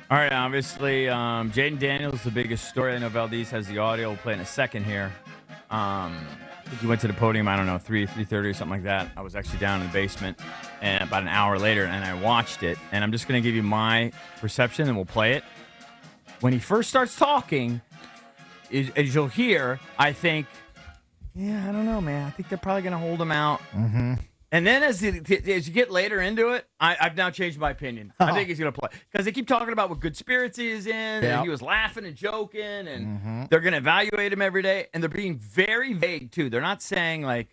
All right, obviously, Jayden Daniels is the biggest story. I know Valdez has the audio. We'll play in a second here. I think he went to the podium, I don't know, 3:30 or something like that. I was actually down in the basement and about an hour later, and I watched it. And I'm just going to give you my perception, and we'll play it. When he first starts talking, as you'll hear, I think, I don't know, man. I think they're probably going to hold him out. Mm-hmm. And then as you get later into it, I've now changed my opinion. I think he's going to play. Because they keep talking about what good spirits he is in, and he was laughing and joking, and they're going to evaluate him every day. And they're being very vague, too. They're not saying, like,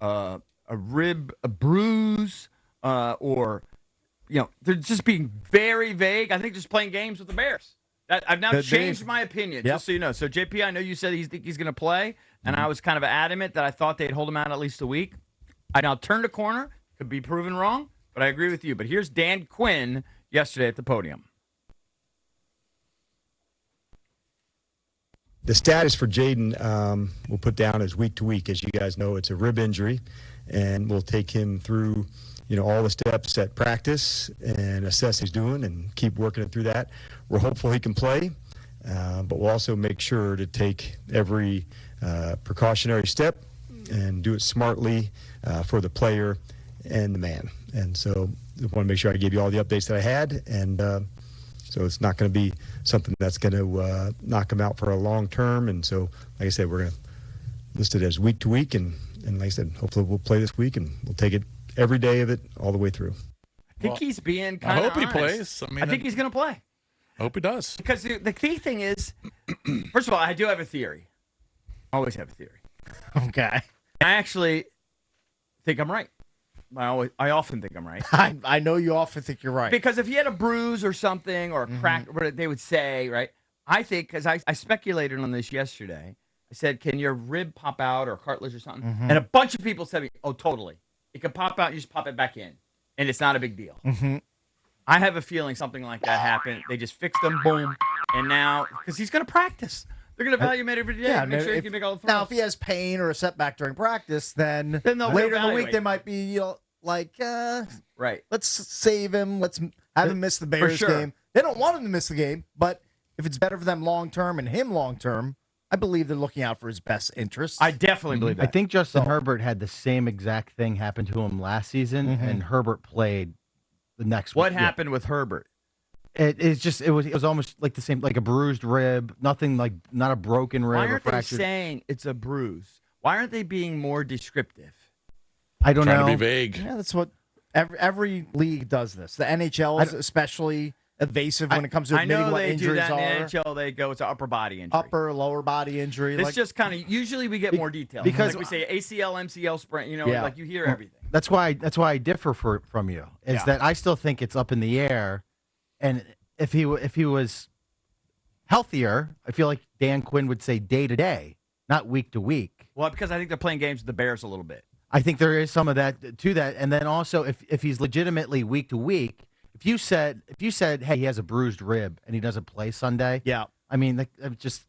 a rib, a bruise, or, they're just being very vague. I think just playing games with the Bears. I've now changed my opinion, just so you know. So, JP, I know you said he's going to play, and I was kind of adamant that I thought they'd hold him out at least a week. I now turned a corner, could be proven wrong, but I agree with you. But here's Dan Quinn yesterday at the podium. The status for Jayden we'll put down as week to week. As you guys know, it's a rib injury, and we'll take him through all the steps at practice and assess he's doing and keep working it through that. We're hopeful he can play, but we'll also make sure to take every precautionary step and do it smartly for the player and the man. And so I want to make sure I gave you all the updates that I had. And so it's not going to be something that's going to knock him out for a long term. And so, like I said, we're going to list it as week to week. And like I said, hopefully we'll play this week and we'll take it every day of it all the way through. I think he's being kind of I hope he plays. I think he's going to play. I hope he does. Because the key thing is, first of all, I do have a theory. I always have a theory. Okay. I actually think I'm right. I often think I'm right. I know you often think you're right. Because if he had a bruise or something or a crack, what they would say, right? I think, because I speculated on this yesterday. I said, can your rib pop out or cartilage or something? And a bunch of people said, oh, totally. It can pop out, you just pop it back in. And it's not a big deal. I have a feeling something like that happened. They just fixed him, boom. And now, because he's going to practice. They're going to evaluate him every day. Make sure he can make all the throws. Now, if he has pain or a setback during practice, then later in the week they might be right. Let's save him. Let's have him miss the Bears game. They don't want him to miss the game, but if it's better for them long term and him long term, I believe they're looking out for his best interests. I definitely believe that. I think Justin Herbert had the same exact thing happen to him last season, and Herbert played the next week. What happened with Herbert? It was almost like the same, like a bruised rib, nothing like, not a broken rib. Why or aren't they fractured. saying it's a bruise? Why aren't they being more descriptive? I don't know. Trying to be vague. Yeah, that's what every league does this. The NHL is especially evasive when it comes to admitting what injuries are. I know they do that in the NHL. They go, it's an upper body injury. Upper, lower body injury. It's just kind of, usually we get more details. Because we say ACL, MCL sprain, like you hear everything. That's why I differ from you, is that I still think it's up in the air. And if he was healthier, I feel like Dan Quinn would say day to day, not week to week. Well, because I think they're playing games with the Bears a little bit. I think there is some of that to that. And then also, if he's legitimately week to week, if you said, hey, he has a bruised rib and he doesn't play Sunday, I mean, it just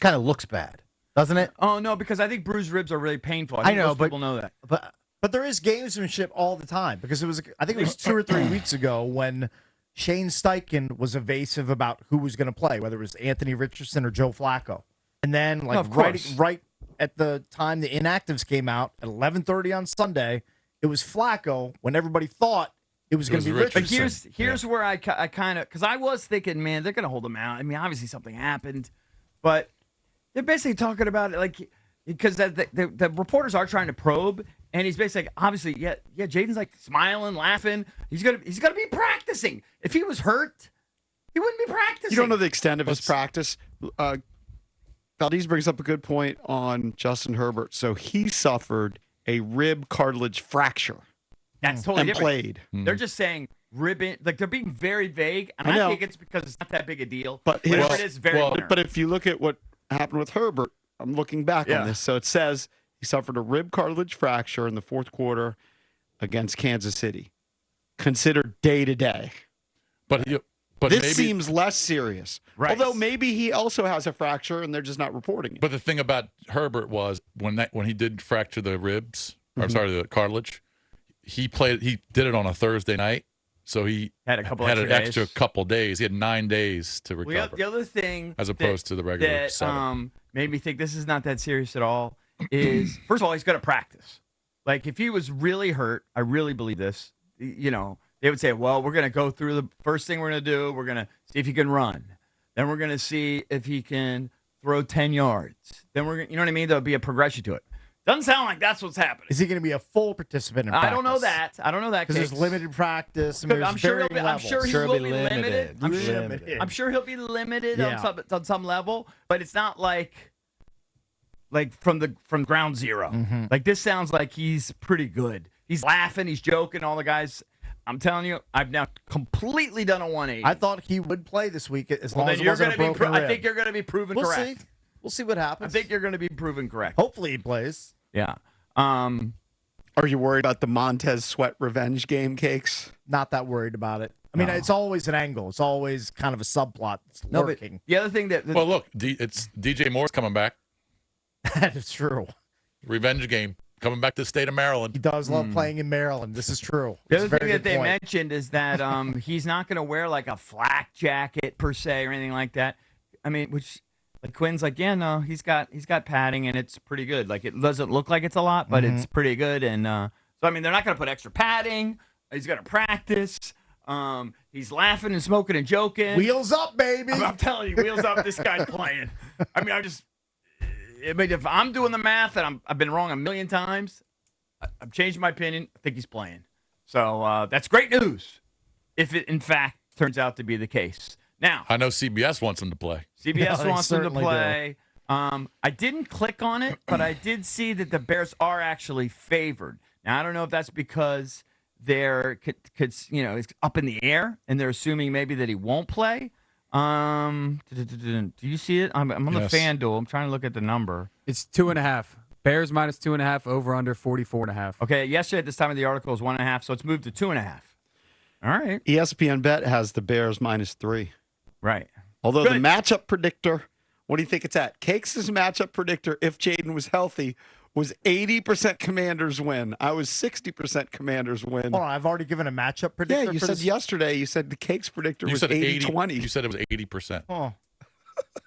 kind of looks bad, doesn't it? Oh no, because I think bruised ribs are really painful. I know, most people know that. But there is gamesmanship all the time, because I think it was 2 or 3 weeks ago when Shane Steichen was evasive about who was going to play, whether it was Anthony Richardson or Joe Flacco. And then, right at the time the inactives came out at 11:30 on Sunday, it was Flacco when everybody thought it was going to be Richardson. But here's where I kind of, because I was thinking, man, they're going to hold him out. I mean, obviously something happened, but they're basically talking about it like, because the reporters are trying to probe, and he's basically like, obviously, Jayden's like smiling, laughing. He's gonna be practicing. If he was hurt, he wouldn't be practicing. You don't know the extent of his practice. Valdez brings up a good point on Justin Herbert. So he suffered a rib cartilage fracture. That's totally and different. Played. They're just saying ribbon, like they're being very vague, and I think it's because it's not that big a deal. But whatever it is, very. But if you look at what happened with Herbert, I'm looking back on this. So it says he suffered a rib cartilage fracture in the fourth quarter against Kansas City. Considered day to day. But this maybe, seems less serious. Right. Although maybe he also has a fracture and they're just not reporting it. But the thing about Herbert was when he did fracture the ribs, I'm sorry, the cartilage, he did it on a Thursday night, So he Had a couple had extra an extra days. couple days. He had 9 days to Well, recover, the other thing as opposed to the regular that 7. made me think this is not that serious at all is, first of all, he's going to practice. Like, if he was really hurt, I really believe this, you know, they would say, well, we're going to go through the first thing we're going to do. We're going to see if he can run. Then we're going to see if he can throw 10 yards. Then we're going to, you know what I mean? There'll be a progression to it. Doesn't sound like that's what's happening. Is he going to be a full participant in practice? I don't know that. I don't know that because there's limited practice. And I'm sure he'll be. I'm sure he will be limited. Limited. I'm sure he'll be limited Yeah. on some level, but it's not like from ground zero. Mm-hmm. Like, this sounds like he's pretty good. He's laughing. He's joking. All the guys. I'm telling you, I've now completely done a 180. I thought he would play this week as long as then it wasn't a broken rib. I think you're going to be proven We'll correct. see. We'll see what I happens. think you're going to be proven correct. Hopefully he plays. Yeah. Are you worried about the Montez Sweat revenge game, Cakes? Not that worried about it. I mean, it's always an angle. It's always kind of a subplot. It's lurking. The other thing that Well, look, it's DJ Moore's coming back. That is true. Revenge game. Coming back to the state of Maryland. He does love playing in Maryland. This is true. The It's a other thing very that good they point. mentioned is that he's not going to wear like a flak jacket per se or anything like that. I mean, which like Quinn's like, yeah, no, he's got padding and it's pretty good. Like, it doesn't look like it's a lot, but it's pretty good. And so I mean, they're not going to put extra padding. He's going to practice. He's laughing and smoking and joking. Wheels up, baby. I'm telling you, wheels up. This guy's playing. I mean, I mean, if I'm doing the math and I've been wrong a million times, I've changed my opinion. I think he's playing. So that's great news if it, in fact, turns out to be the case. Now, I know CBS wants him to play. CBS they wants him to certainly play. I didn't click on it, but I did see that the Bears are actually favored. Now, I don't know if that's because they're it's up in the air and they're assuming maybe that he won't play. Do you see it? I'm on Yes. the FanDuel. I'm trying to look at the number. It's 2.5. Bears minus 2.5, over under 44.5. Okay, yesterday at this time of the article was 1.5, so it's moved to 2.5. All right. ESPN Bet has the Bears -3. Right. Although Good. the matchup predictor, what do you think it's at? Cakes' matchup predictor, if Jayden was healthy, was 80% Commanders win. I was 60% Commanders win. Hold on, I've already given a matchup predictor. Yeah, you for said this? yesterday, you said the Cakes predictor You was said 80-20. You said it was 80%. Oh,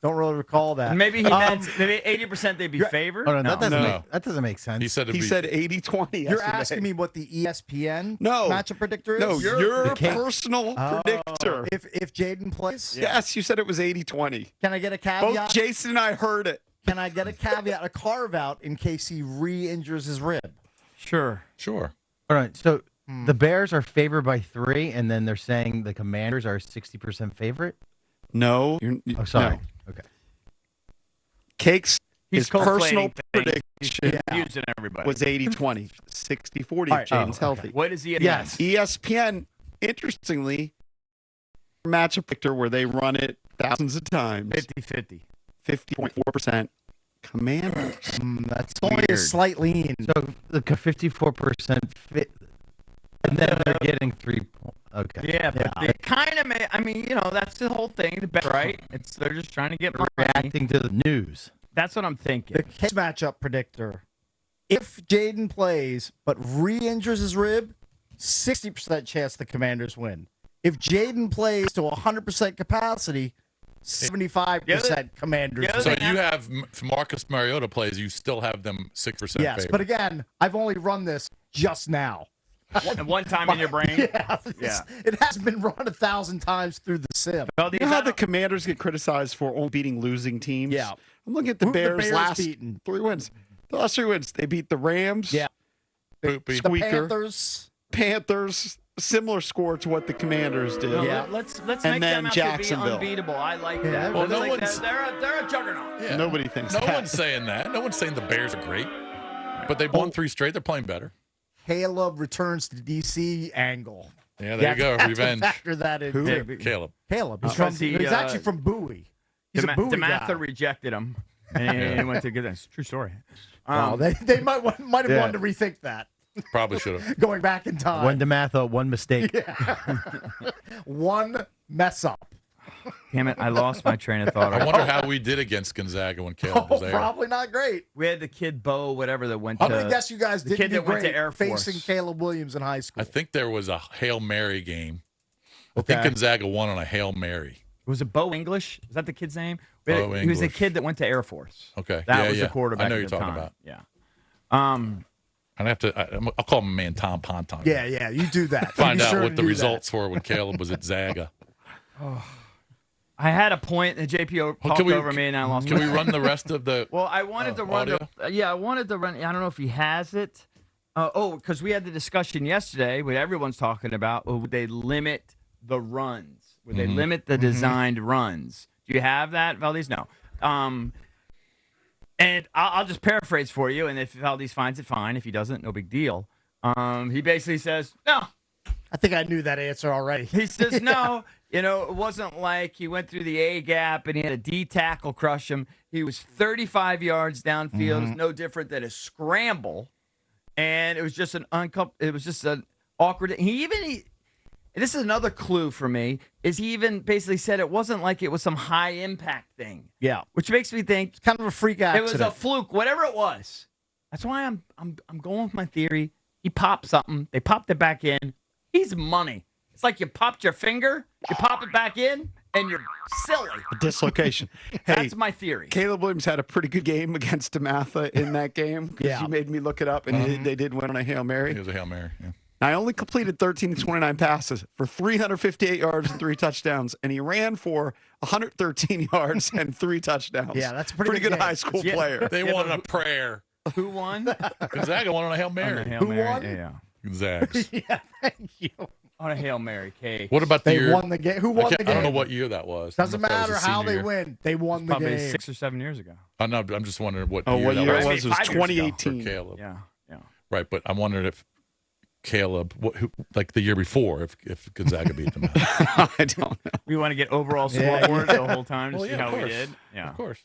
don't really recall that. Maybe he meant maybe 80% they'd be favored. Oh, no, that doesn't No. that doesn't make sense. He said He said 80-20 You're yesterday. asking me what the ESPN No. matchup predictor is? No, your the Cakes- personal Oh, predictor. If Jayden plays, Yes, you said it was 80-20. can I get a Both caveat? Jason and I heard it. Can I get a caveat, a carve out in case he re-injures his rib? Sure. Sure. All right, so the Bears are favored by 3, and then they're saying the Commanders are 60% favorite. No. Oh, sorry. no. Okay. Cakes, He's his personal conflating things. prediction Confusing everybody. was 80-20. 60-40 All right. if Jaden's Oh, healthy. What is he? Yes. ESPN, interestingly, matchup predictor where they run it thousands of times. 50-50. 50.4% Commanders. That's only a Weird. slight lean. So the 54% fit, and then they're getting 3 points. Okay. Yeah, but they kind of I mean, that's the whole thing, the bet, right? They're just trying to get money. Reacting to the news. That's what I'm thinking. The case matchup predictor. If Jayden plays but re-injures his rib, 60% chance the Commanders win. If Jayden plays to 100% capacity, 75% Commanders the other win. So thing you have if Marcus Mariota plays, you still have them 6% Yes, favorite. but again, I've only run this just now. One time in your brain. Yeah, Yeah. It has been run 1,000 times through the sim. Well, You know how the Commanders get criticized for only beating losing teams? Yeah. I'm looking at the Who have the Bears' Bears last beaten? 3 wins. The last 3 wins, they beat the Rams, Yeah. Boopy. The Squeaker. Panthers. similar score to what the Commanders did. Yeah. Let's And make then them out to be Jacksonville. unbeatable. I like Yeah. that. Well, Let's no like one's- that. They're a juggernaut. Yeah. Nobody thinks No that. one's saying that. No one's saying the Bears are great. But they've won 3 straight. They're playing better. Caleb returns to DC angle. Yeah, there you go. have to Revenge. Factor that in. Who? too. Caleb. Caleb. He's, Because from, he, he's actually from Bowie. He's a Bowie DeMatha guy. rejected him, and he went to get this. True story. Wow, they might have wanted to rethink that. Probably should have. Going back in time. One DeMatha, one mistake. One mess up. Damn it! I lost my train of thought. I wonder how we did against Gonzaga when Caleb was there. Probably not great. We had the kid Bo, whatever, that went I'm to. going to guess you guys the didn't kid do that went to great Air Force. facing Caleb Williams in high school. I think there was a Hail Mary game I think Gonzaga won on a Hail Mary. Was it Bo English? Is that the kid's name? Bo He was the English. kid that went to Air Force. Okay. That was the quarterback. I know at you're the talking time. about. Yeah. I'll call him man Tom Ponton. Yeah, you do that. Find Be out sure what to the do results were when Caleb was at Zaga. I had a point that JP talked over me, and I lost. Can we run the rest of the? Well, I wanted to run. I wanted to run. I don't know if he has it. Because we had the discussion yesterday. What everyone's talking about. Would they limit the runs? Would they limit the designed runs? Do you have that, Valdez? No. And I'll just paraphrase for you. And if Valdez finds it, fine. If he doesn't, no big deal. He basically says no. I think I knew that answer already. He says no. You know, it wasn't like he went through the A gap and he had a D tackle crush him. He was 35 yards downfield. It's no different than a scramble, and it was just an awkward. And this is another clue for me. Is he even basically said it wasn't like it was some high impact thing? Yeah, which makes me think it's kind of a freak accident. It was a fluke, whatever it was. That's why I'm going with my theory. He popped something. They popped it back in. He's money. It's like you popped your finger, you pop it back in, and you're silly. A dislocation. Hey, that's my theory. Caleb Williams had a pretty good game against DeMatha in that game. Yeah. You made me look it up, and they did win on a Hail Mary. It was a Hail Mary, yeah. I only completed 13 to 29 passes for 358 yards and 3 touchdowns, and he ran for 113 yards and 3 touchdowns. Yeah, that's a pretty good high school player. They won a prayer. Who won? Gonzaga won on a Hail Mary. Who won? Yeah. Gonzaga. Yeah, thank you. On a Hail Mary cake. What about the year? They won the game. Who won the game? I don't know what year that was. Doesn't matter how they win. They won the probably game. 6 or 7 years ago. I know. I'm just wondering what year that it was. It was 2018. Caleb. Yeah. Right, but I'm wondering if Caleb, like the year before, if Gonzaga beat them. I don't know. We want to get overall scoreboard the whole time to see how of course. we did. Yeah. Of course.